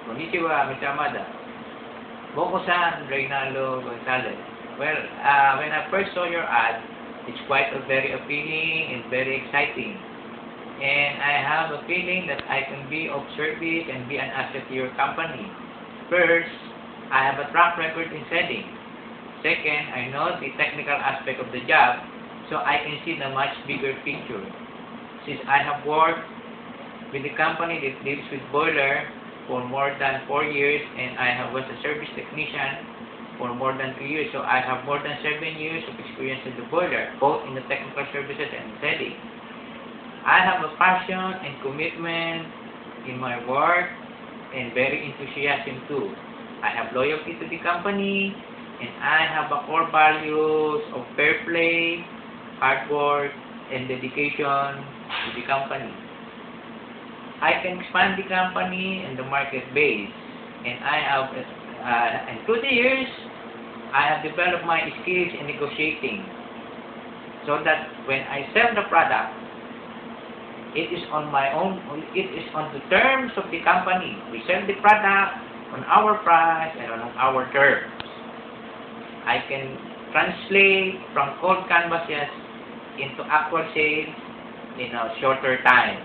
Konnichiwa, Mr. Amada. Boko-san, Reynaldo Gonzalez. Well, when I first saw your ad, it's quite very appealing and very exciting. And I have a feeling that I can be of service and be an asset to your company. First, I have a track record in selling. Second, I know the technical aspect of the job, so I can see the much bigger picture. Since I have worked with the company that deals with boiler for more than 4 years, and I was a service technician for more than 3 years, so I have more than 7 years of experience in the boiler, both in the technical services and selling. I have a passion and commitment in my work and very enthusiasm too. I have loyalty to the company, and I have a core values of fair play, hard work, and dedication to the company. I can expand the company and the market base, and I have, and through the years, I have developed my skills in negotiating, so that when I sell the product, it is on my own, it is on the terms of the company. We sell the product on our price and on our terms. I can translate from cold canvases into actual sales in a shorter time.